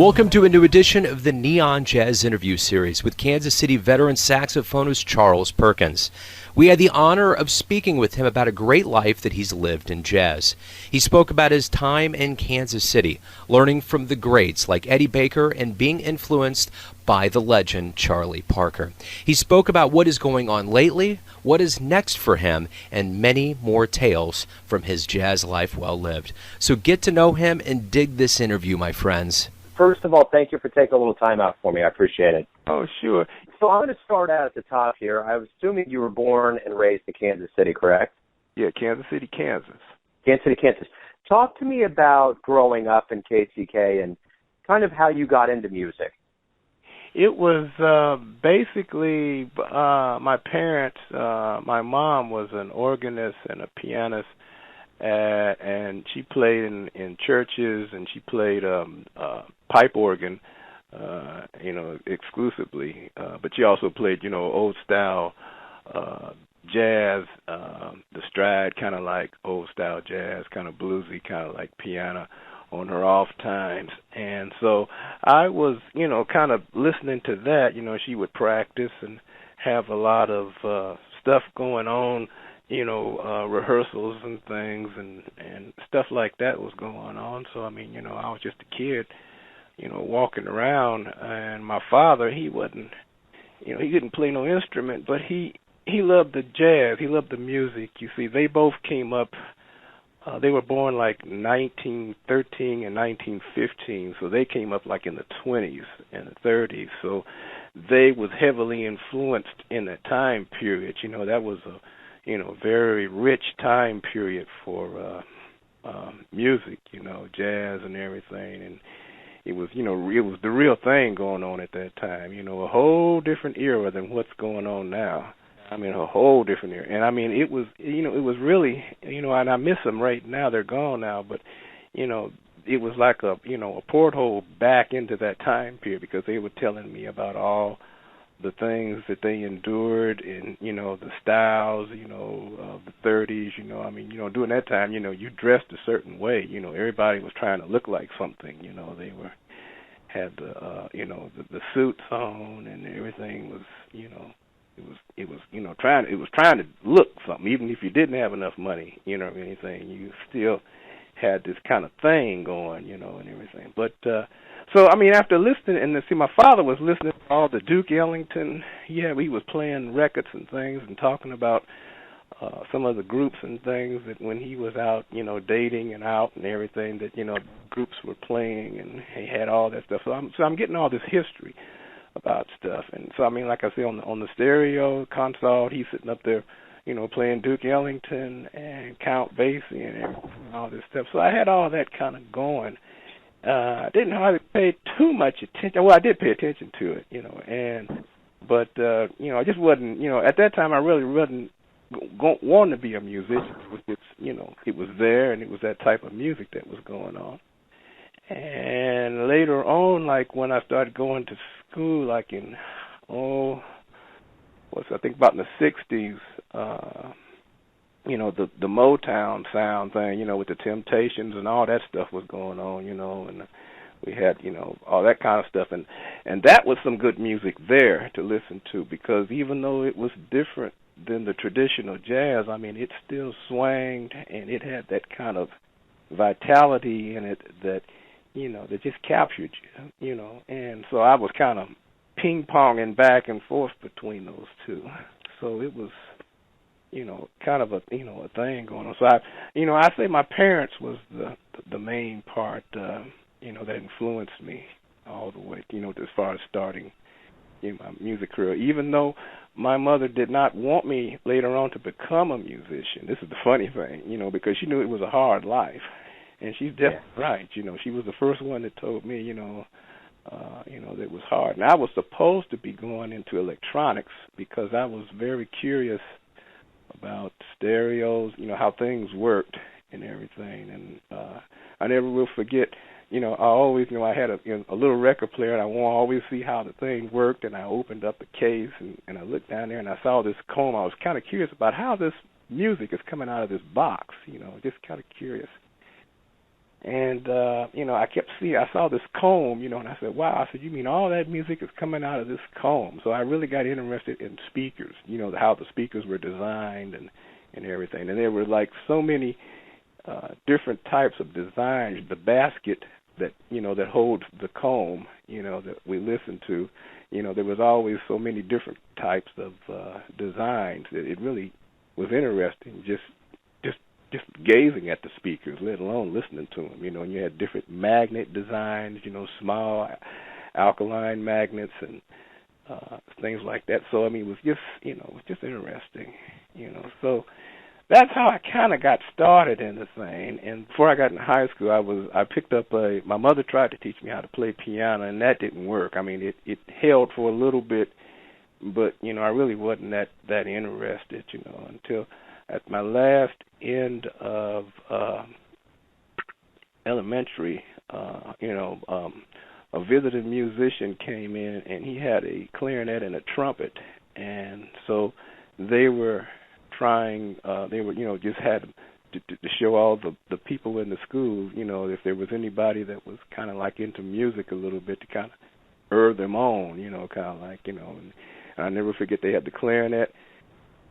Welcome to a new edition of the Neon Jazz Interview Series with Kansas City veteran saxophonist Charles Perkins. We had the honor of speaking with him about a great life that he's lived in jazz. He spoke about his time in Kansas City, learning from the greats like Eddie Baker and being influenced by the legend Charlie Parker. He spoke about what is going on lately, what is next for him, and many more tales from his jazz life well lived. So get to know him and dig this interview, my friends. First of all, thank you for taking a little time out for me. I appreciate it. Oh, sure. So I'm going to start out at the top here. I was assuming you were born and raised in Kansas City, correct? Yeah, Kansas City, Kansas. Kansas City, Kansas. Talk to me about growing up in KCK and kind of how you got into music. It was basically my parents. My mom was an organist and a pianist, and she played in churches, and she played pipe organ, exclusively. But she also played, old style jazz, the stride, kind of like old style jazz, kind of bluesy, kind of like piano on her off times. And so I was, kind of listening to that. She would practice and have a lot of stuff going on, rehearsals and things and stuff like that was going on. So, I was just a kid, walking around. And my father, he wasn't, he didn't play no instrument, but he loved the jazz. He loved the music. You see, they both came up. They were born like 1913 and 1915, so they came up like in the 20s and the 30s. So they was heavily influenced in that time period. That was a, very rich time period for music, jazz and everything. And it was, it was the real thing going on at that time. A whole different era than what's going on now. A whole different era. And it was, it was really, and I miss them right now. They're gone now, but, it was like a, a porthole back into that time period because they were telling me about all the things that they endured and, the styles, of the 30s, during that time, you dressed a certain way. Everybody was trying to look like something, they had the suits on and everything was, it was trying to look something, even if you didn't have enough money, or anything, you still had this kind of thing going, and everything. But so after listening, and see, my father was listening to all the Duke Ellington. Yeah, he was playing records and things and talking about some of the groups and things that when he was out, dating and out and everything that groups were playing, and he had all that stuff. So I'm getting all this history about stuff. And so, like I say, on the stereo console, he's sitting up there, playing Duke Ellington and Count Basie and everything, all this stuff. So I had all that kind of going. I didn't hardly pay too much attention. Well, I did pay attention to it, but I just wasn't, at that time I really wasn't wanting to be a musician. It was there, and it was that type of music that was going on. And later on, like when I started going to school, like in, I think about in the 60s, the Motown sound thing, with the Temptations and all that stuff was going on, and we had, all that kind of stuff. And that was some good music there to listen to because even though it was different than the traditional jazz, it still swanged and it had that kind of vitality in it that, that just captured you, and so I was kind of ping-ponging back and forth between those two. So it was, kind of a, a thing going on. So I say my parents was the main part, that influenced me all the way, as far as starting, my music career, even though my mother did not want me later on to become a musician. This is the funny thing, because she knew it was a hard life. And she's definitely right. She was the first one that told me, that it was hard. And I was supposed to be going into electronics because I was very curious about stereos, how things worked and everything. And I never will forget, I always knew I had a little record player, and I want to always see how the thing worked. And I opened up the case, and I looked down there, and I saw this comb. I was kind of curious about how this music is coming out of this box, just kind of curious. And I saw this comb, and I said, wow. I said, you mean all that music is coming out of this comb? So I really got interested in speakers, how the speakers were designed and everything. And there were like so many different types of designs. The basket that that holds the comb, that we listen to, there was always so many different types of designs. It really was interesting just gazing at the speakers, let alone listening to them. And you had different magnet designs, small alkaline magnets and things like that. So it was just interesting, So that's how I kind of got started in the thing. And before I got in high school, I picked up my mother tried to teach me how to play piano, and that didn't work. It held for a little bit, but I really wasn't that interested, until at my last end of elementary, a visiting musician came in, and he had a clarinet and a trumpet, and so they were trying, just had to show all the people in the school, if there was anybody that was kind of like into music a little bit, to kind of urge them on, kind of like, and I never forget they had the clarinet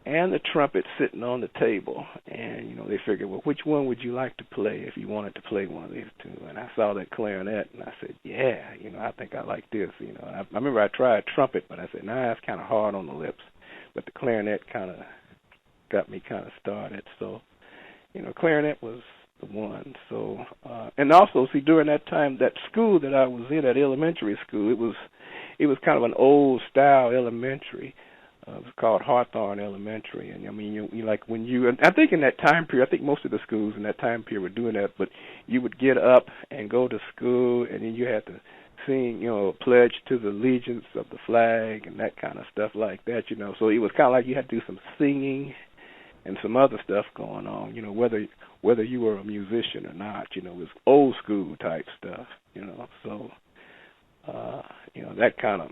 and the trumpet sitting on the table, and they figured, well, which one would you like to play if you wanted to play one of these two? And I saw that clarinet, and I said, yeah, I think I like this. I remember I tried trumpet, but I said, nah, it's kind of hard on the lips. But the clarinet kind of got me kind of started. So, clarinet was the one. So, and also, see, during that time, that school that I was in, that elementary school, it was kind of an old style elementary. It was called Hawthorne Elementary, and you like when you, and I think in that time period, I think most of the schools in that time period were doing that, but you would get up and go to school, and then you had to sing, pledge to the allegiance of the flag and that kind of stuff like that, So it was kind of like you had to do some singing and some other stuff going on, whether you were a musician or not, it was old school type stuff, So, that kind of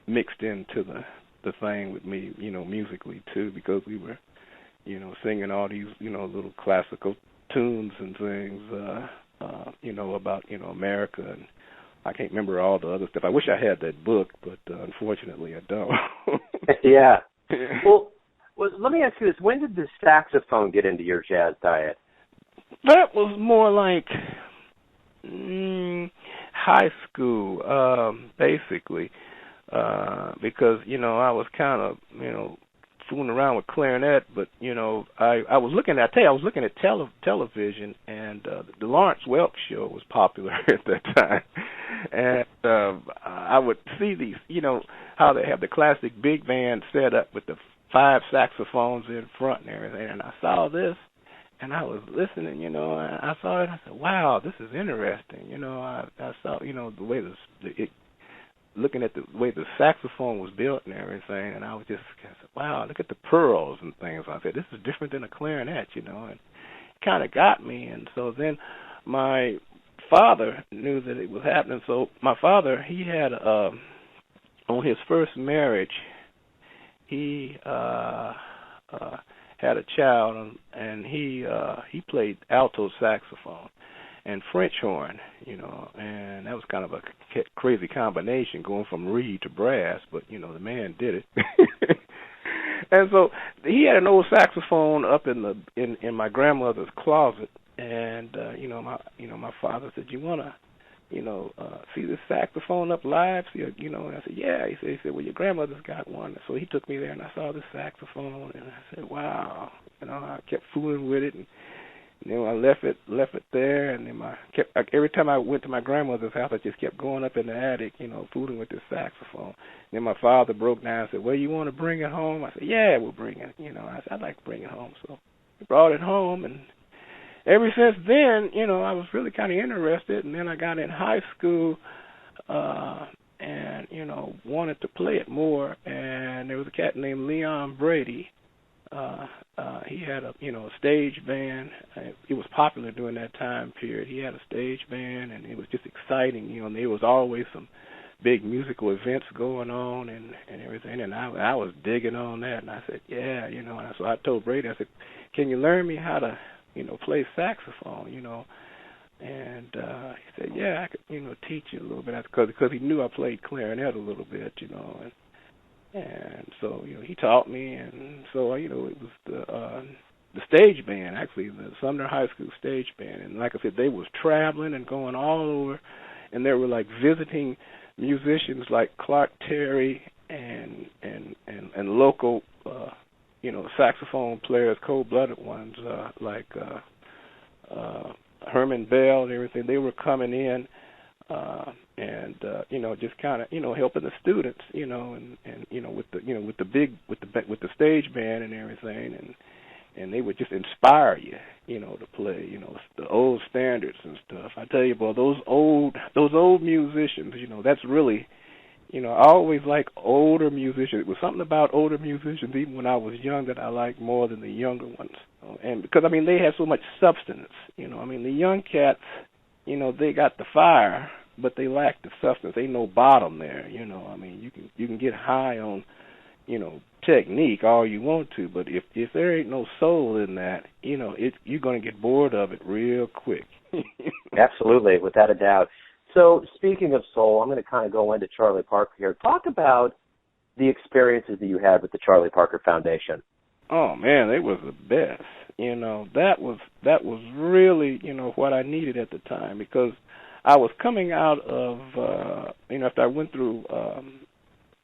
mixed into the thing with me, musically too, because we were, singing all these, little classical tunes and things, about, America, and I can't remember all the other stuff. I wish I had that book, but unfortunately I don't. Yeah. Well, let me ask you this. When did the saxophone get into your jazz diet? That was more like high school, basically. Because, I was kind of, fooling around with clarinet, but, I was looking at television, and the Lawrence Welk show was popular at that time. And I would see these, how they have the classic big band set up with the 5 saxophones in front and everything, and I saw this, and I was listening, and I saw it, and I said, wow, this is interesting. I saw, the way looking at the way the saxophone was built and everything, and I was just, wow, look at the pearls and things. I said, this is different than a clarinet, and it kind of got me. And so then my father knew that it was happening. So my father, he had, on his first marriage, he had a child, and he played alto saxophone and French horn, and that was kind of a crazy combination, going from reed to brass, but, the man did it. And so he had an old saxophone up in my grandmother's closet, and, my father said, you want to, see this saxophone up live? See, and I said, yeah. He said, well, your grandmother's got one. So he took me there, and I saw this saxophone, and I said, wow. I kept fooling with it, and I left it there, and then every time I went to my grandmother's house, I just kept going up in the attic, fooling with this saxophone. And then my father broke down and said, well, you want to bring it home? I said, yeah, we'll bring it. I said, I'd like to bring it home. So we brought it home, and ever since then, I was really kind of interested. And then I got in high school, and wanted to play it more. And there was a cat named Leon Brady. He had a stage band. It was popular during that time period. He had a stage band, and it was just exciting. And there was always some big musical events going on and everything. And I was digging on that. And I said, yeah, And so I told Brady, I said, can you learn me how to play saxophone? And he said, yeah, I could, teach you a little bit, because he knew I played clarinet a little bit, and so, he taught me, and so, it was the stage band, actually, the Sumner High School stage band, and like I said, they was traveling and going all over, and there were like visiting musicians like Clark Terry and local, saxophone players, cold-blooded ones, like Herman Bell and everything. They were coming in, and just kind of helping the students, with the stage band and everything, and they would just inspire you, to play, the old standards and stuff. I tell you, boy, those old musicians, that's really, I always like older musicians. It was something about older musicians, even when I was young, that I liked more than the younger ones. And because, they had so much substance, the young cats, they got the fire, but they lack the substance. Ain't no bottom there, you can get high on, technique all you want to, but if there ain't no soul in that, you're going to get bored of it real quick. Absolutely, without a doubt. So speaking of soul, I'm going to kind of go into Charlie Parker here. Talk about the experiences that you had with the Charlie Parker Foundation. Oh man, they was the best. That was really, what I needed at the time, because I was coming out of, after I went through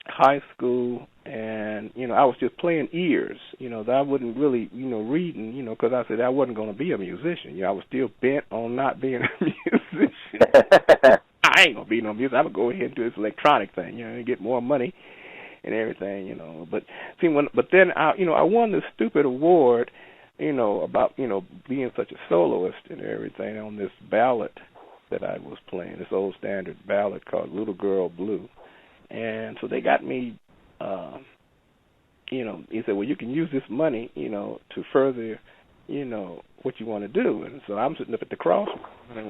high school, and I was just playing ears, that I wasn't really, reading, because I said I wasn't going to be a musician. I was still bent on not being a musician. I ain't gonna be no musician. I'm gonna go ahead and do this electronic thing, and get more money and everything, But see, but then I won this stupid award, about being such a soloist and everything on this ballad that I was playing, this old standard ballad called "Little Girl Blue." And so they got me, he said, well, you can use this money, to further, what you want to do. And so I'm sitting up at the crossroads,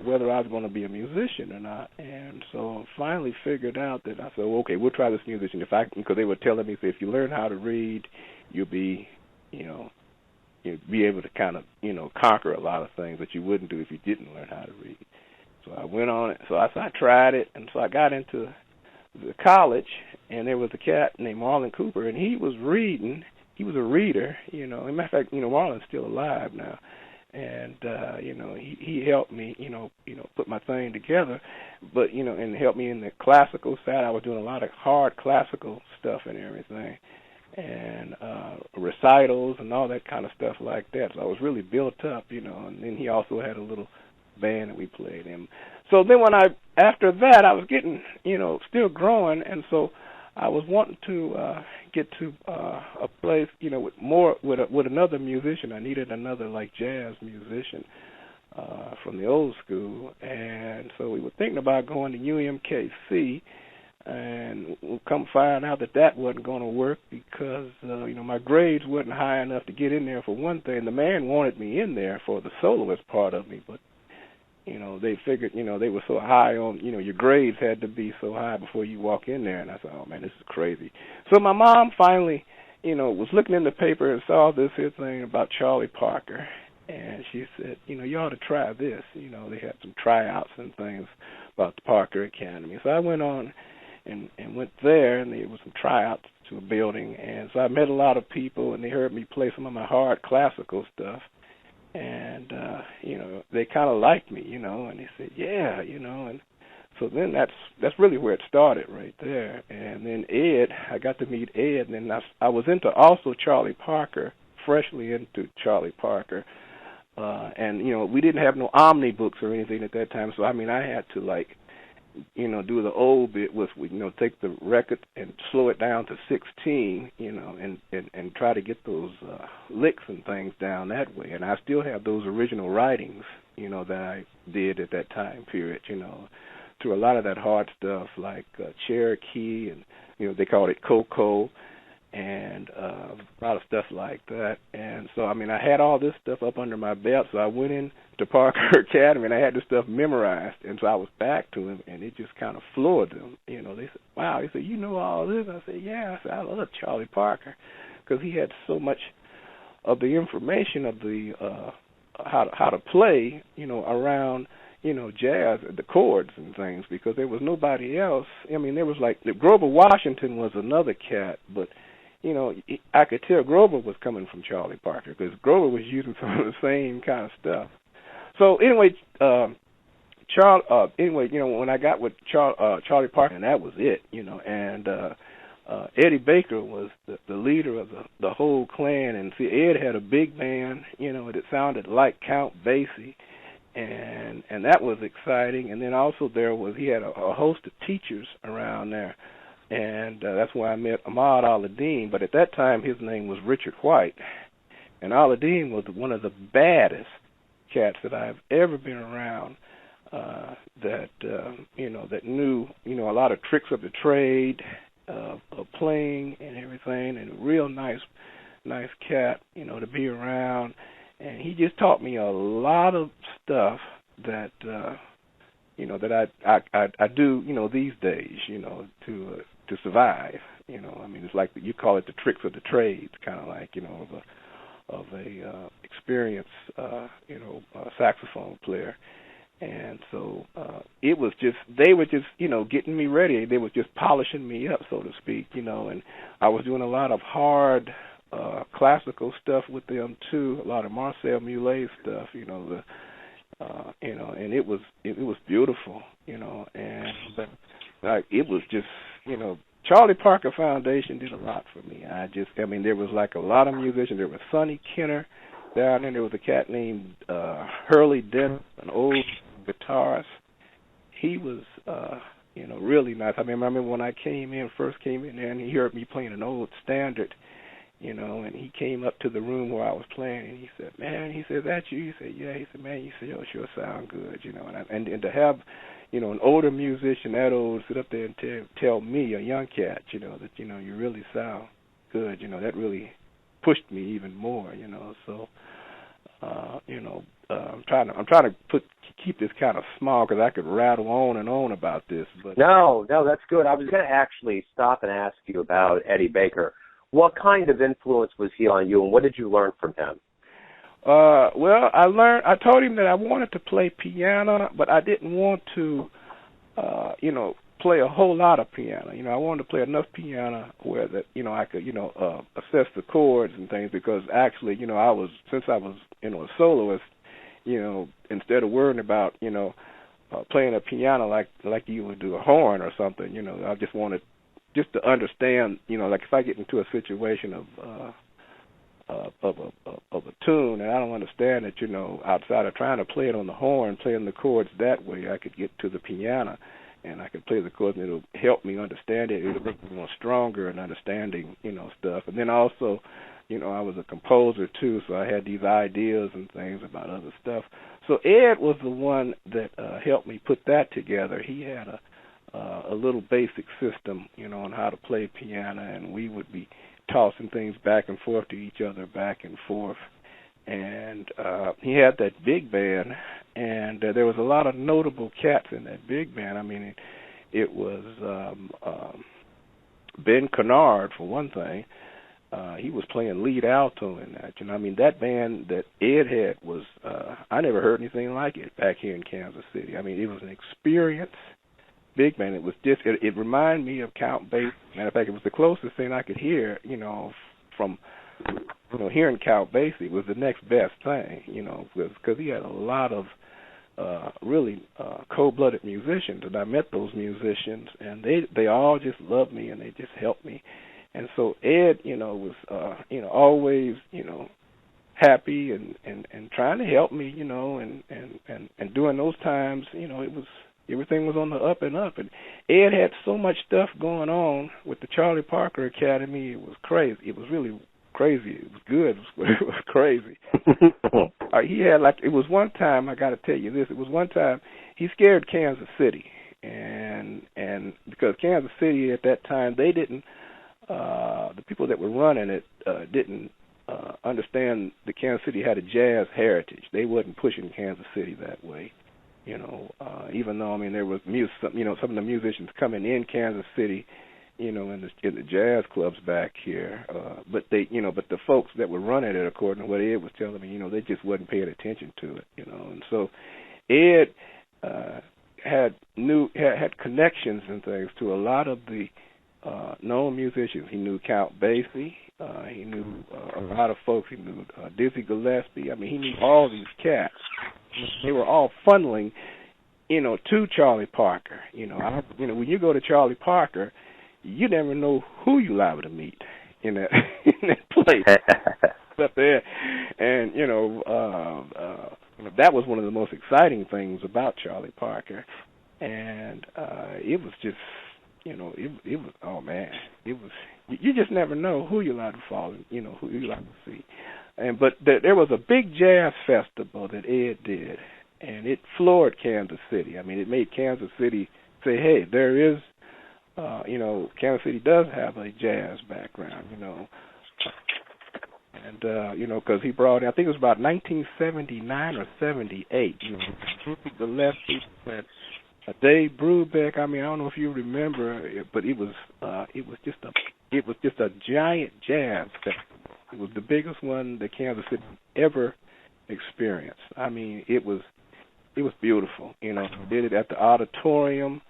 whether I was going to be a musician or not. And so I finally figured out that I said, well, okay, we'll try this musician. Because they were telling me, if you learn how to read, you'll be, you'll be able to kind of, conquer a lot of things that you wouldn't do if you didn't learn how to read. So I went on it. So I tried it, and so I got into the college, and there was a cat named Marlon Cooper, and he was reading. He was a reader, As a matter of fact, Marlon's still alive now, and he helped me, put my thing together, but and helped me in the classical side. I was doing a lot of hard classical stuff and everything, and recitals and all that kind of stuff like that. So I was really built up, And then he also had a little band that we played in. So then after that, I was getting, still growing, and so I was wanting to get to a place, with another musician. I needed another like jazz musician from the old school, and so we were thinking about going to UMKC, and we'll come find out that wasn't going to work because my grades wasn't high enough to get in there for one thing. The man wanted me in there for the soloist part of me, but they figured, they were so high on, your grades had to be so high before you walk in there. And I said, oh, man, this is crazy. So my mom finally, was looking in the paper and saw this here thing about Charlie Parker. And she said, you ought to try this. They had some tryouts and things about the Parker Academy. So I went on and went there, and there was some tryouts to a building. And so I met a lot of people, and they heard me play some of my hard classical stuff. And, they kind of liked me, and they said, yeah, and so then that's really where it started right there. And then Ed, I got to meet Ed, and then I was into also Charlie Parker, freshly into Charlie Parker. And, we didn't have no omnibooks or anything at that time, so, I had to, do the old bit with, take the record and slow it down to 16, and try to get those licks and things down that way. And I still have those original writings, that I did at that time period, to a lot of that hard stuff like Cherokee and, they called it Coco, and a lot of stuff like that. And so, I had all this stuff up under my belt, so I went in to Parker Academy, and I had this stuff memorized, and so I was back to him, and it just kind of floored them. They said, wow, he said, you know all this? I said, yeah. I said, I love Charlie Parker, because he had so much of the information of the how to play, around, jazz, the chords and things, because there was nobody else. I mean, there was like Grover Washington was another cat, but I could tell Grover was coming from Charlie Parker because Grover was using some of the same kind of stuff. So anyway, when I got with Charlie Parker, and that was it, and Eddie Baker was the leader of the whole clan, and see, Ed had a big band, it sounded like Count Basie, and that was exciting. And then also he had a host of teachers around there, and that's where I met Ahmad Al-Addin, but at that time his name was Richard White, and Al-Addin was one of the baddest cats that I've ever been around, that knew, a lot of tricks of the trade, of playing and everything, and a real nice cat, to be around. And he just taught me a lot of stuff that, that I do, these days, to survive. I mean, it's like you call it the tricks of the trade, kind of like, of a experienced, saxophone player. And so it was just, they were just, getting me ready. They were just polishing me up, so to speak, and I was doing a lot of hard classical stuff with them too, a lot of Marcel Moulet stuff, and it was beautiful, and like it was just, Charlie Parker Foundation did a lot for me. There was like a lot of musicians. There was Sonny Kenner down there. There was a cat named Hurley Dennis, an old guitarist. He was, really nice. I remember when I first came in there, and he heard me playing an old standard, and he came up to the room where I was playing, and he said, "Man," he said, "that you?" He said, "Yeah." He said, "Man," he said, "you sure sound good," and to have, an older musician that old sit up there and tell me, a young cat, that, you really sound good, that really pushed me even more, so, I'm trying to keep this kind of small because I could rattle on and on about this. But No, that's good. I was going to actually stop and ask you about Eddie Baker. What kind of influence was he on you, and what did you learn from him? Well, I told him that I wanted to play piano, but I didn't want to, play a whole lot of piano. I wanted to play enough piano where that, I could, assess the chords and things, because actually, since I was, a soloist, instead of worrying about, playing a piano like you would do a horn or something, I just wanted just to understand, like if I get into a situation of a tune and I don't understand it, outside of trying to play it on the horn, playing the chords that way, I could get to the piano and I could play the chords, and it'll help me understand it. It'll make me more stronger in understanding, stuff. And then also, I was a composer too, so I had these ideas and things about other stuff. So Ed was the one that helped me put that together. He had a little basic system, on how to play piano, and we would be tossing things back and forth to each other, back and forth. And he had that big band, and there was a lot of notable cats in that big band. I mean, it was Ben Kennard, for one thing. He was playing lead alto in that. That band that Ed had was, I never heard anything like it back here in Kansas City. It was an experience. Big band. It was just, it reminded me of Count Basie. Matter of fact, it was the closest thing I could hear, from, hearing Count Basie. It was the next best thing, because he had a lot of really cold-blooded musicians, and I met those musicians, and they all just loved me, and they just helped me. And so Ed, was, always, happy and trying to help me, and during those times, it was, everything was on the up and up. And Ed had so much stuff going on with the Charlie Parker Academy. It was crazy. It was really crazy. It was good. It was crazy. He had, like, it was one time, I got to tell you this, it was one time he scared Kansas City. And because Kansas City at that time, they didn't, the people that were running it didn't understand that Kansas City had a jazz heritage. They wasn't pushing Kansas City that way. Even though, there was some of the musicians coming in Kansas City, in the jazz clubs back here, but the folks that were running it, according to what Ed was telling me, they just wasn't paying attention to it, and so Ed, had connections and things to a lot of the known musicians. He knew Count Basie. He knew a lot of folks. He knew Dizzy Gillespie. I mean, he knew all these cats. They were all funneling, to Charlie Parker. When you go to Charlie Parker, you never know who you're liable to meet in that in that place up there, and that was one of the most exciting things about Charlie Parker, and it was just, it was, oh man, it was, you just never know who you're allowed to follow, who you're allowed to see, but there was a big jazz festival that Ed did, and it floored Kansas City. I mean, it made Kansas City say, hey, there is, Kansas City does have a jazz background, and because he brought in, I think it was about 1979 or 78, the left people, Dave Brubeck. I mean, I don't know if you remember, but it was just a giant jazz festival. It was the biggest one that Kansas City ever experienced. I mean, it was beautiful. He did it at the auditorium.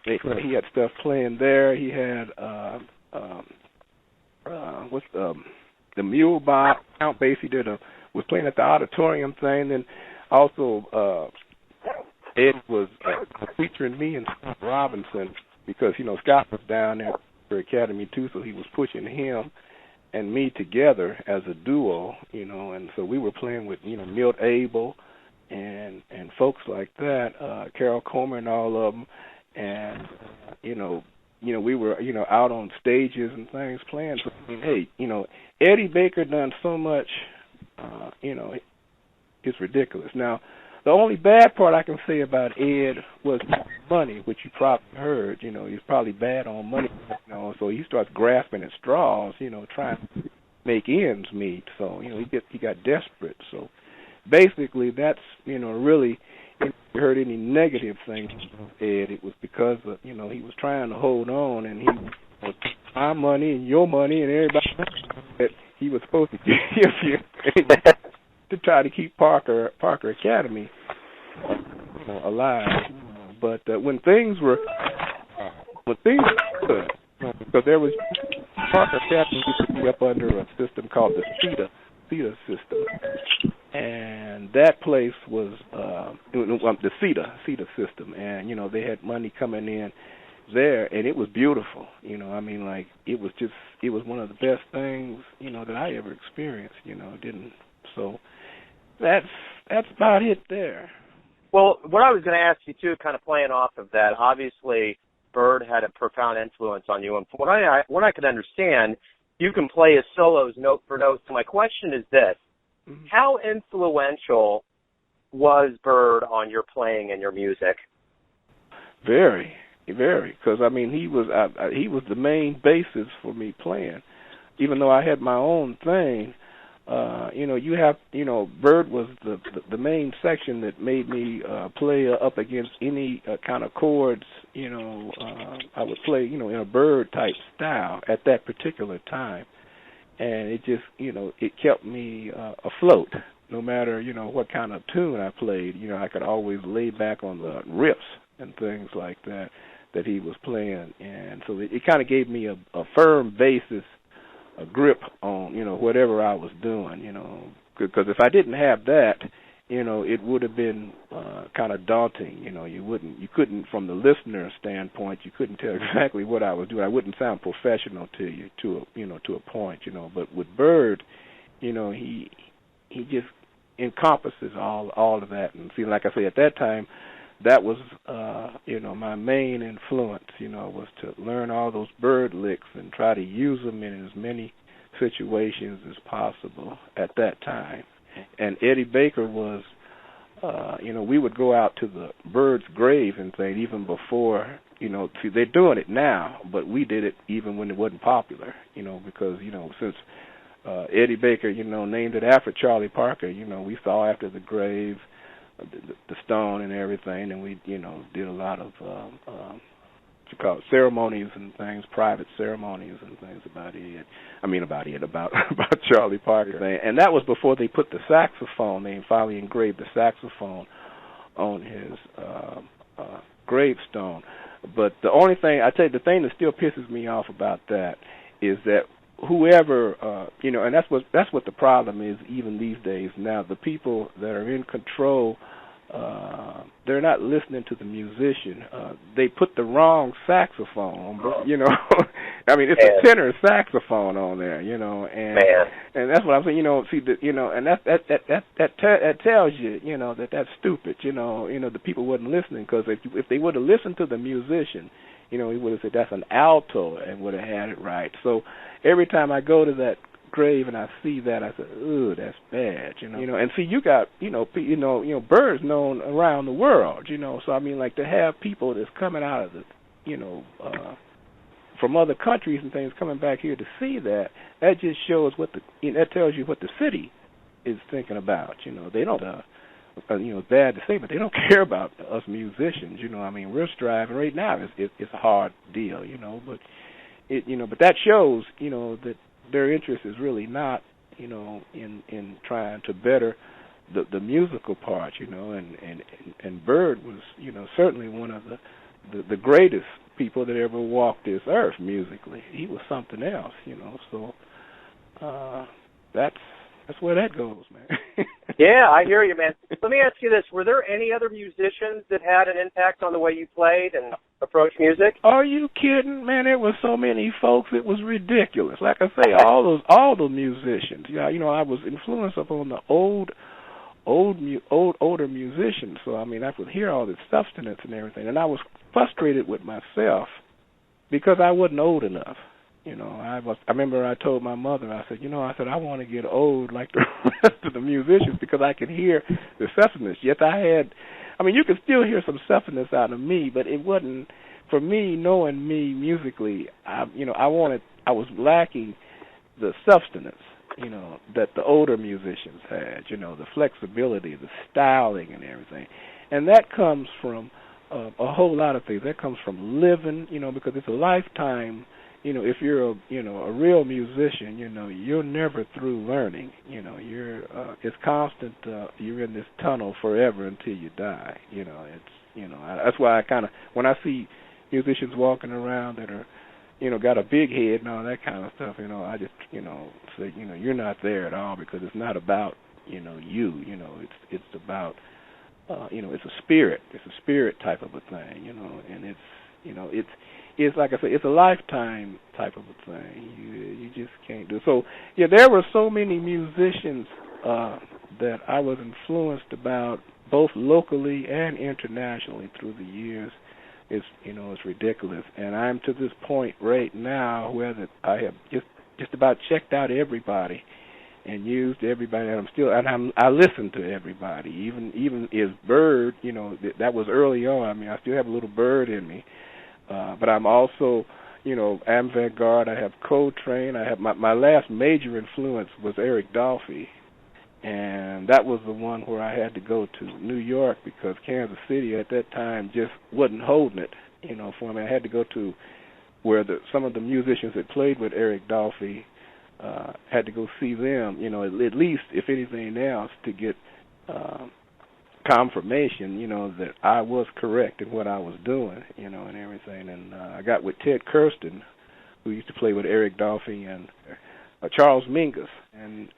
He had stuff playing there. He had the Mule Bob. Count Basie was playing at the auditorium thing. Then also Ed was featuring me and Scott Robinson because Scott was down there for Academy too, so he was pushing him and me together as a duo. And so we were playing with Milt Abel and folks like that, Carol Comer and all of them. And we were out on stages and things playing. So, hey, Eddie Baker done so much. It's ridiculous. Now, the only bad part I can say about Ed was money, which you probably heard. He's probably bad on money. So he starts grasping at straws. Trying to make ends meet. So he got desperate. So basically, that's really. If you heard any negative things from Ed, it was because of, he was trying to hold on, and he was my money and your money and everybody that he was supposed to give you to try to keep Parker Academy alive. But when things were good, because there was Parker Academy used to be up under a system called the CETA system. And that place was the CETA system, and they had money coming in there, and it was beautiful. It was one of the best things that I ever experienced. So that's about it there. Well, what I was going to ask you too, kind of playing off of that, obviously Bird had a profound influence on you, and from what I could understand, you can play his solos note for note. So my question is this. How influential was Bird on your playing and your music? Very, very. Because he was the main basis for me playing. Even though I had my own thing, Bird was the main section that made me play up against any kind of chords. I would play in a Bird type style at that particular time. And it just, it kept me afloat. No matter, what kind of tune I played, I could always lay back on the riffs and things like that he was playing. And so it kind of gave me a firm basis, a grip on, whatever I was doing, Because if I didn't have that, it would have been kind of daunting. You couldn't, from the listener standpoint, you couldn't tell exactly what I was doing. I wouldn't sound professional to you, to a point, But with Bird, he just encompasses all of that. And see, like I say, at that time, that was, my main influence. Was to learn all those Bird licks and try to use them in as many situations as possible at that time. And Eddie Baker was, we would go out to the Bird's grave and things even before, see, they're doing it now, but we did it even when it wasn't popular, because, since Eddie Baker, named it after Charlie Parker, we saw after the grave, the stone and everything, and we, did a lot of, ceremonies and things, private ceremonies and things about Charlie Parker. And that was before they put the saxophone. They finally engraved the saxophone on his gravestone. But the only thing I tell you, the thing that still pisses me off about that is that whoever and that's what the problem is even these days. Now the people that are in control, they're not listening to the musician. They put the wrong saxophone on, I mean, it's a tenor saxophone on there, and that's what I'm saying. And that tells you, that's stupid. The people wasn't listening, because if they would have listened to the musician, he would have said that's an alto and would have had it right. So every time I go to that grave and I see that, I say, ooh, that's bad, And see, you got, Bird's known around the world, So I mean, like, to have people that's coming out of the, from other countries and things coming back here to see that just shows that tells you what the city is thinking about. They don't, bad to say, but they don't care about us musicians. I mean, we're striving right now. It's a hard deal, but but that shows, that their interest is really not, in trying to better the musical part, and Bird was, certainly one of the greatest people that ever walked this earth musically. He was something else, so that's where that goes, man. Yeah, I hear you, man. Let me ask you this. Were there any other musicians that had an impact on the way you played and approached music? Are you kidding, man? There were so many folks, it was ridiculous. Like I say, all the musicians. I was influenced upon the older musicians. So I mean, I could hear all this substance and everything, and I was frustrated with myself because I wasn't old enough. I remember I told my mother, I said, I want to get old like the rest of the musicians, because I could hear the substance. Yet you could still hear some substance out of me, but it wasn't, for me, knowing me musically, I was lacking the substance, that the older musicians had, the flexibility, the styling and everything. And that comes from a whole lot of things. That comes from living, because it's a lifetime. If you're a real musician, you're never through learning. It's constant. You're in this tunnel forever until you die. That's why when I see musicians walking around that are, got a big head and all that kind of stuff, I just, say, you're not there at all, because it's not about, you. It's about, it's a spirit. It's a spirit type of a thing, and it's like I said, it's a lifetime type of a thing. You just can't do it. So, yeah, there were so many musicians that I was influenced about, both locally and internationally through the years. It's ridiculous. And I'm to this point right now where that I have just about checked out everybody and used everybody, and I listen to everybody. Even as Bird, that was early on. I mean, I still have a little Bird in me. But I'm also, avant-garde. I have Coltrane. I have my last major influence was Eric Dolphy, and that was the one where I had to go to New York, because Kansas City at that time just wasn't holding it, for me. I had to go to where some of the musicians that played with Eric Dolphy, had to go see them, at least, if anything else, to get confirmation, that I was correct in what I was doing, and everything. And I got with Ted Kirsten, who used to play with Eric Dolphy, and Charles Mingus, and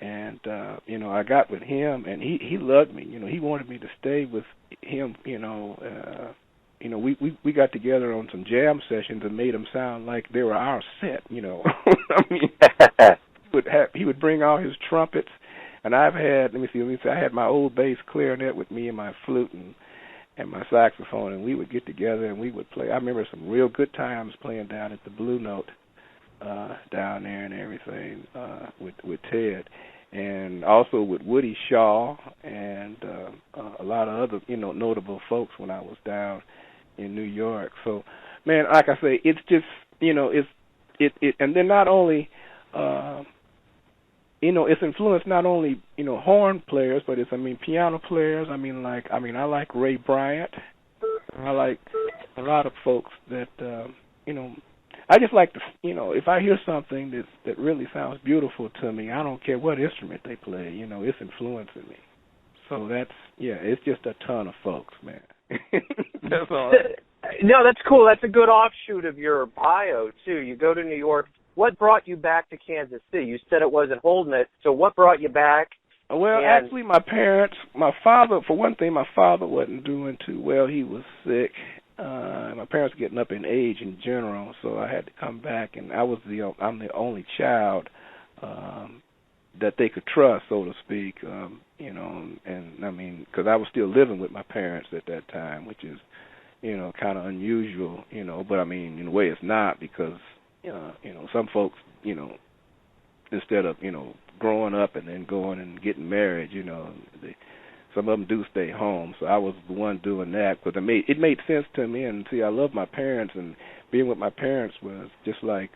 I got with him, and he loved me. He wanted me to stay with him. We got together on some jam sessions and made them sound like they were our set. I mean, he would bring all his trumpets. And I've had, I had my old bass clarinet with me and my flute and my saxophone, and we would get together and we would play. I remember some real good times playing down at the Blue Note down there and everything with Ted, and also with Woody Shaw and a lot of other, notable folks when I was down in New York. So, man, like I say, it's just, and then not only, it's influenced not only, horn players, but it's, piano players. I like Ray Bryant. I like a lot of folks that, I just like to, if I hear something that really sounds beautiful to me, I don't care what instrument they play, it's influencing me. So it's just a ton of folks, man. That's all. No, that's cool. That's a good offshoot of your bio, too. You go to New York. What brought you back to Kansas City? You said it wasn't holding it, so what brought you back? Well, actually, my father, for one thing, my father wasn't doing too well. He was sick. My parents were getting up in age in general, so I had to come back, and I'm the only child that they could trust, so to speak, and I mean, because I was still living with my parents at that time, which is, kind of unusual, but I mean, in a way it's not, because, some folks, instead of, growing up and then going and getting married, some of them do stay home. So I was the one doing that, because it made sense to me. And see, I love my parents, and being with my parents was just like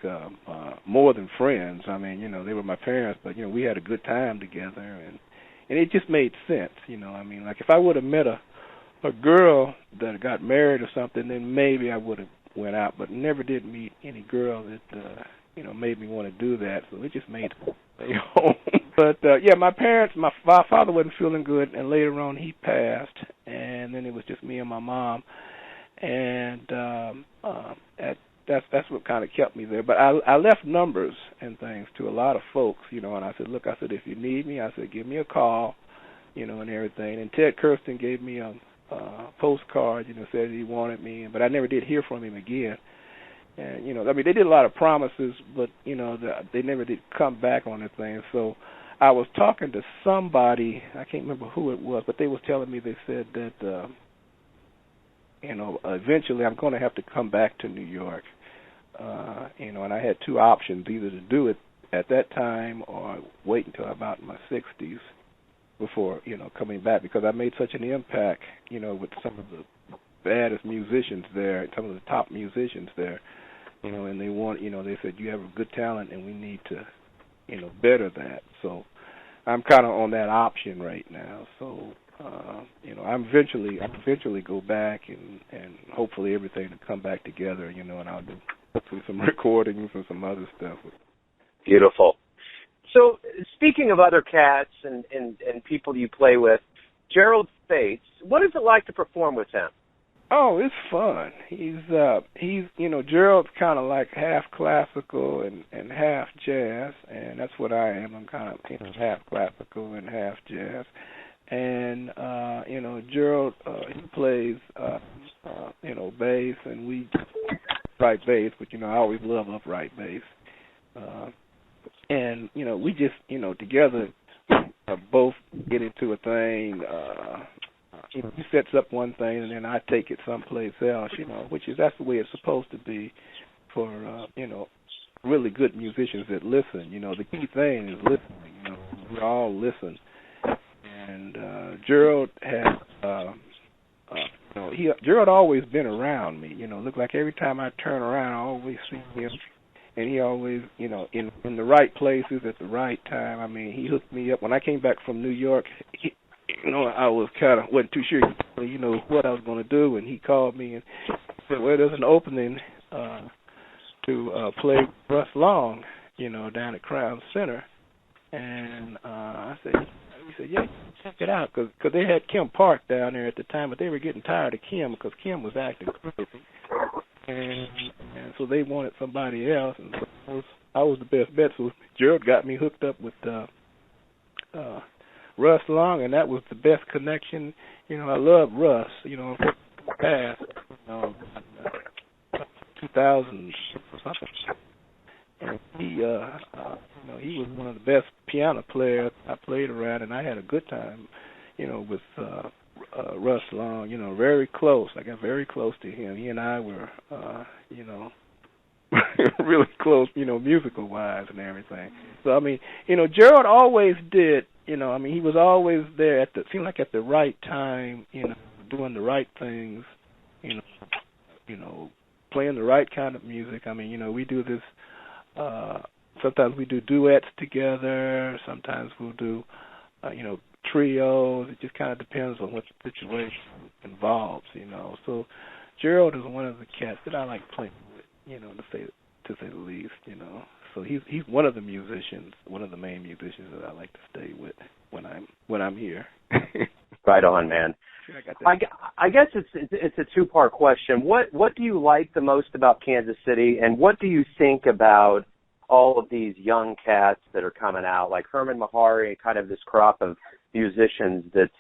more than friends. I mean, they were my parents, but we had a good time together, and it just made sense. I mean, like if I would have met a girl that got married or something, then maybe I would have went out, but never did meet any girl that made me want to do that. So it just made home. But my parents, my father wasn't feeling good, and later on he passed, and then it was just me and my mom, and that's what kind of kept me there. But I left numbers and things to a lot of folks, and I said, look, if you need me, I said, give me a call, and everything. And Ted Kirsten gave me a postcard, said he wanted me, but I never did hear from him again. And, I mean, they did a lot of promises, but, they never did come back on the thing. So I was talking to somebody, I can't remember who it was, but they was telling me, they said that, eventually I'm going to have to come back to New York. And I had two options, either to do it at that time or wait until about my 60s before, coming back, because I made such an impact, with some of the baddest musicians there, some of the top musicians there, and they want, they said, you have a good talent and we need to, better that. So I'm kind of on that option right now. So, I'm eventually go back and hopefully everything will come back together, and I'll do hopefully some recordings and some other stuff. Beautiful. So speaking of other cats and people you play with, Gerald Fates, what is it like to perform with him? Oh, it's fun. He's Gerald's kind of like half classical and half jazz, and that's what I am. I'm kind of half classical and half jazz. And Gerald he plays bass, and we upright bass, but I always love upright bass. And we just together both get into a thing. He sets up one thing, and then I take it someplace else, that's the way it's supposed to be for, really good musicians that listen. The key thing is listening, we all listen. And Gerald has, Gerald always been around me, look like every time I turn around, I always see him. And he always, in the right places at the right time. I mean, he hooked me up. When I came back from New York, I wasn't too sure, what I was going to do, and he called me and said, well, there's an opening to play Russ Long, down at Crown Center. And he said, yeah, check it out, because they had Kim Park down there at the time, but they were getting tired of Kim because Kim was acting crazy. And so they wanted somebody else, and so I was the best bet. So Gerald got me hooked up with Russ Long, and that was the best connection. I love Russ. Past 2000 or something, and he was one of the best piano players I played around, and I had a good time, with Russ Long, very close. I got very close to him. He and I were, really close, musical wise and everything. So, I mean, Gerald always did, he was always there seemed like at the right time, doing the right things, playing the right kind of music. I mean, we do this, sometimes we do duets together, sometimes we'll do, trios. It just kind of depends on what the situation involves, So Gerald is one of the cats that I like playing with, to say the least, So he's one of the musicians, one of the main musicians that I like to stay with when I'm here. Right on, man. Sure, I got that. I guess it's a two-part question. What do you like the most about Kansas City, and what do you think about all of these young cats that are coming out, like Herman Mahari, kind of this crop of musicians that's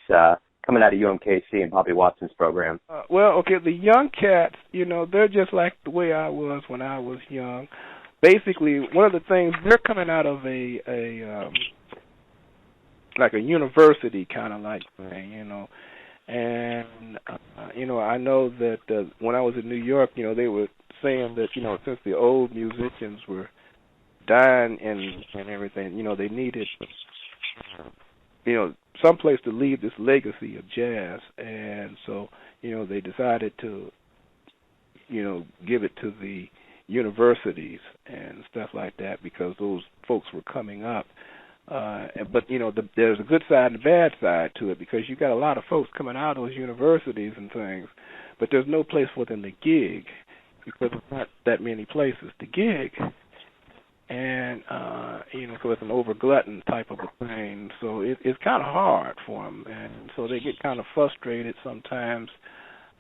coming out of UMKC and Bobby Watson's program? Well, okay, the young cats, they're just like the way I was when I was young. Basically, one of the things, they're coming out of a like a university kind of like thing, and I know that when I was in New York, they were saying that since the old musicians were dying and everything, they needed some place to leave this legacy of jazz, and so they decided to give it to the universities and stuff like that because those folks were coming up. But there's a good side and a bad side to it because you got a lot of folks coming out of those universities and things, but there's no place for them to gig because there's not that many places to gig, and so it's an over-glutton type of a thing. So it's kind of hard for them, and so they get kind of frustrated sometimes.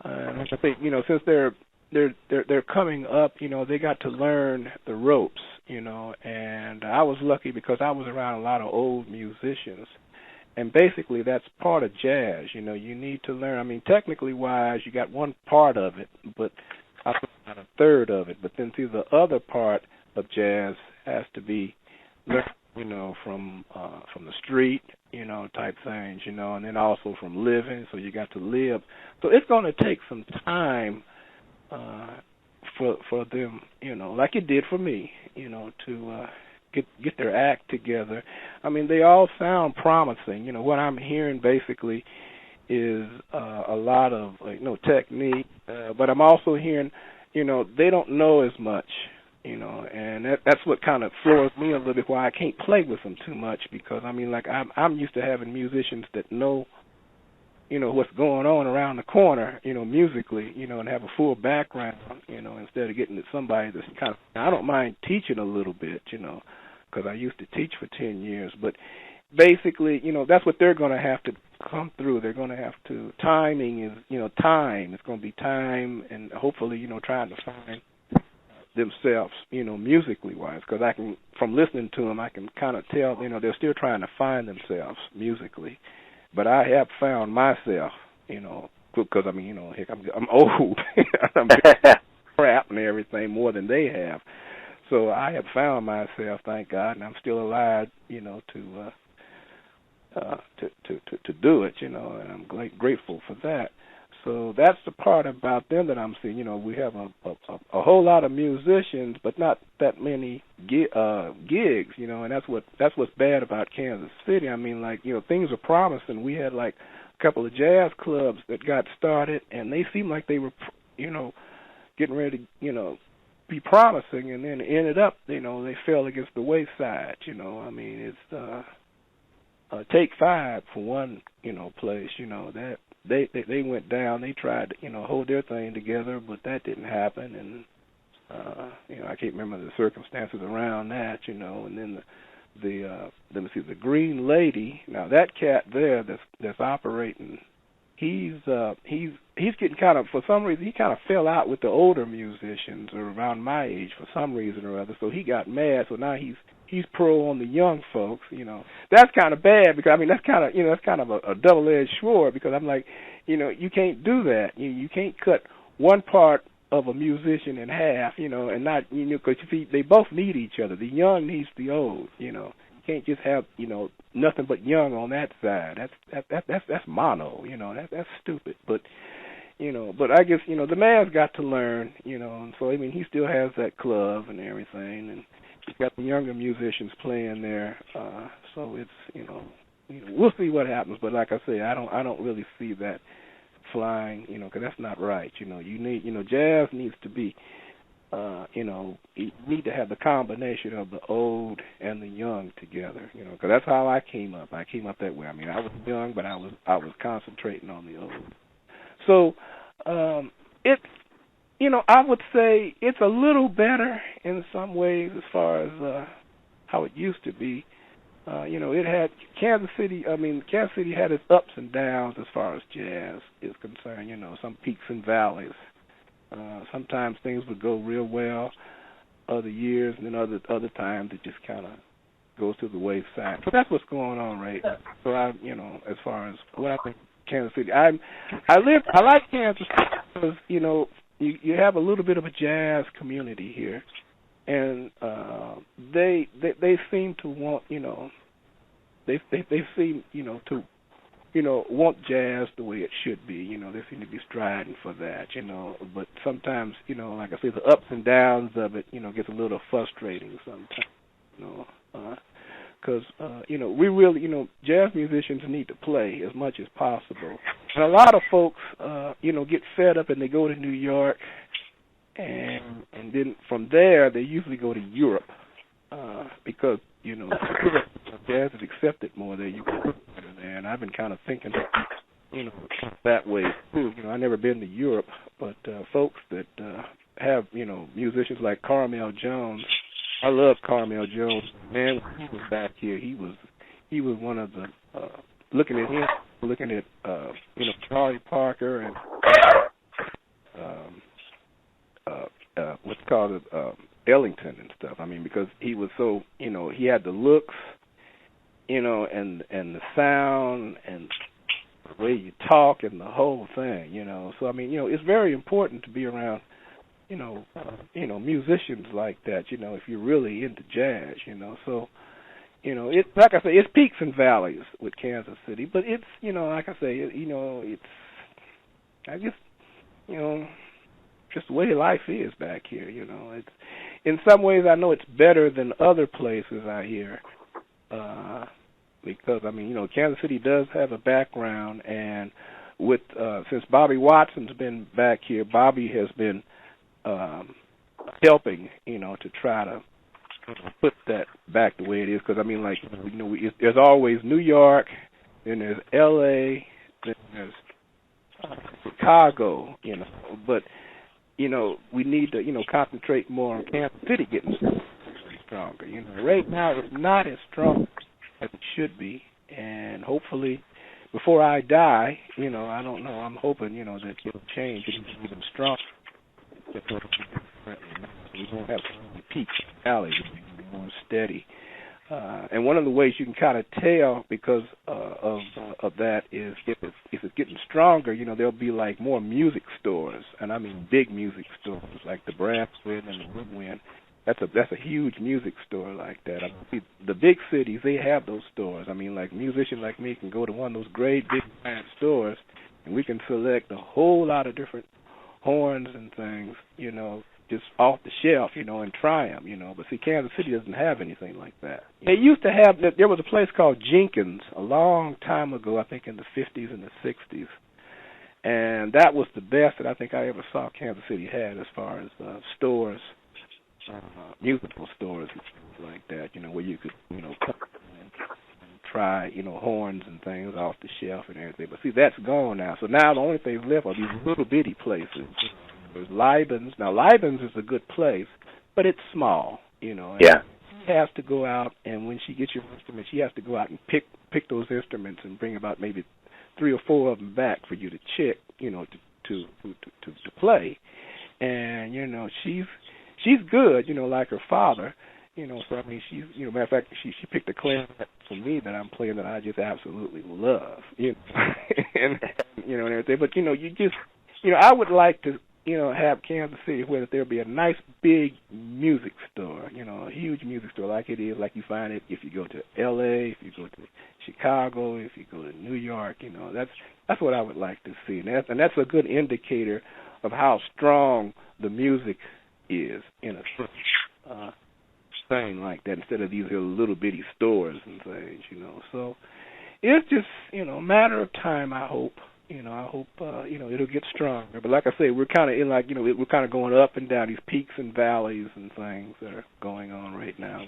Like I say, since they're coming up, they got to learn the ropes, and I was lucky because I was around a lot of old musicians, and basically that's part of jazz, you need to learn. I mean, technically wise, you got one part of it, but I got a third of it, but then see the other part of jazz has to be learned, from the street, type things, and then also from living, so you got to live. So it's going to take some time for them, like it did for me, to get their act together. I mean, they all sound promising. What I'm hearing basically is a lot of technique, but I'm also hearing, they don't know as much, and that's what kind of floors me a little bit. Why I can't play with them too much because I mean, like I'm used to having musicians that know what's going on around the corner, musically, and have a full background, instead of getting to somebody that's kind of, I don't mind teaching a little bit, because I used to teach for 10 years, but basically, that's what they're going to have to come through. They're going to have to, timing is, time, it's going to be time and hopefully, trying to find themselves, musically wise, because I can, from listening to them, I can kind of tell, they're still trying to find themselves musically. But I have found myself, because I mean, heck, I'm old, I'm crap and everything more than they have. So I have found myself, thank God, and I'm still alive, to do it, and I'm grateful for that. So that's the part about them that I'm seeing. We have a whole lot of musicians, but not that many gigs, and that's what's bad about Kansas City. I mean, like, things are promising. We had like a couple of jazz clubs that got started, and they seemed like they were, getting ready to, be promising, and then ended up, they fell against the wayside. I mean, it's Take Five for one, place. That. They went down. They tried to, hold their thing together, but that didn't happen. And I can't remember the circumstances around that, And then let me see, the Green Lady. Now that cat there that's operating, he's getting kind of, for some reason, he kind of fell out with the older musicians or around my age for some reason or other. So he got mad. So now he's pro on the young folks, That's kind of bad because I mean that's kind of a double-edged sword because I'm like, you can't do that. You can't cut one part of a musician in half, and not because they both need each other. The young needs the old, You can't just have nothing but young on that side. That's mono, that's stupid. But but I guess the man's got to learn, and so I mean he still has that club and everything and. He's got the younger musicians playing there, so it's we'll see what happens. But like I say, I don't really see that flying, because that's not right. You need jazz needs to be, you need to have the combination of the old and the young together. Because that's how I came up. I came up that way. I mean, I was young, but I was concentrating on the old. So it's. I would say it's a little better in some ways as far as how it used to be. it had Kansas City. Kansas City had its ups and downs as far as jazz is concerned. Some peaks and valleys. Sometimes things would go real well, other years, and then other times it just kind of goes to the wayside. So that's what's going on right now. So as far as what I think Kansas City, I like Kansas because you have a little bit of a jazz community here, and they seem to want they seem to want jazz the way it should be. They seem to be striding for that. But sometimes like I say, the ups and downs of it gets a little frustrating sometimes. Because we really jazz musicians need to play as much as possible, and a lot of folks get fed up and they go to New York, and then from there they usually go to Europe because jazz is accepted more there. You can better there, and I've been kind of thinking that way too. I've never been to Europe, but folks that have musicians like Carmel Jones. I love Carmel Jones. Man, when he was back here, he was one of the looking at Charlie Parker and what's called Ellington and stuff. Because he was so he had the looks, and the sound and the way you talk and the whole thing, So it's very important to be around musicians like that, if you're really into jazz, So, it's like I say, it's peaks and valleys with Kansas City, but it's, like I say, it's, I guess, just the way life is back here, It's, in some ways, I know it's better than other places I hear, because, Kansas City does have a background, and with, since Bobby Watson's been back here, Bobby has been helping, to try to put that back the way it is. Because there's always New York, then there's L.A., then there's Chicago, But we need to concentrate more on Kansas City getting stronger. Right now it's not as strong as it should be, and hopefully before I die, I don't know. I'm hoping that it'll change. It'll be even stronger. We won't have peaks and valleys. It'll be more steady. And one of the ways you can kind of tell because of that is if it's getting stronger, there'll be like more music stores, and I mean big music stores like the Brasswind and the Woodwind. That's a huge music store like that. The big cities, they have those stores. Like musicians like me can go to one of those great big giant stores, and we can select a whole lot of different horns and things, just off the shelf, and try them, But see, Kansas City doesn't have anything like that. They used to have, there was a place called Jenkins a long time ago, I think in the 50s and the 60s. And that was the best that I think I ever saw Kansas City had as far as stores, musical stores and things like that, where you could, come and try, horns and things off the shelf and everything. But see, that's gone now. So now the only things left are these little bitty places. There's Liban's. Now, Liban's is a good place, but it's small, Yeah. She has to go out, and when she gets your instruments, she has to go out and pick those instruments and bring about maybe 3 or 4 of them back for you to check, to play. And, she's good, like her father, so she's, matter of fact, she picked a clarinet for me that I'm playing that I just absolutely love, and, and everything. But, you just, I would like to, have Kansas City where there'll be a nice big music store, a huge music store like it is, like you find it if you go to L.A., if you go to Chicago, if you go to New York, that's what I would like to see. And that's a good indicator of how strong the music is in a thing like that instead of these little bitty stores and things, So it's just, a matter of time, I hope. I hope, it'll get stronger. But like I say, we're kind of in we're kind of going up and down these peaks and valleys and things that are going on right now.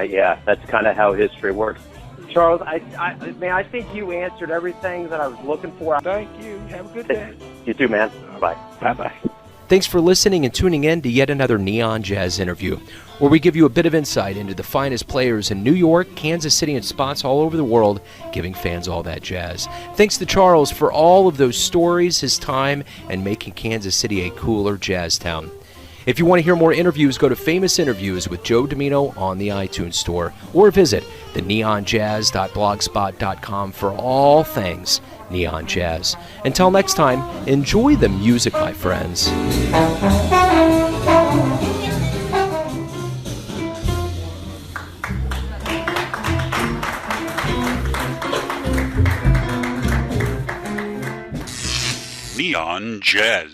Yeah, that's kind of how history works. Charles, I think you answered everything that I was looking for. Thank you. Have a good day. You too, man. Bye. Bye-bye. Thanks for listening and tuning in to yet another Neon Jazz interview, where we give you a bit of insight into the finest players in New York, Kansas City, and spots all over the world, giving fans all that jazz. Thanks to Charles for all of those stories, his time, and making Kansas City a cooler jazz town. If you want to hear more interviews, go to Famous Interviews with Joe Domino on the iTunes Store, or visit theneonjazz.blogspot.com for all things Neon Jazz. Until next time, enjoy the music, my friends. Neon Jazz.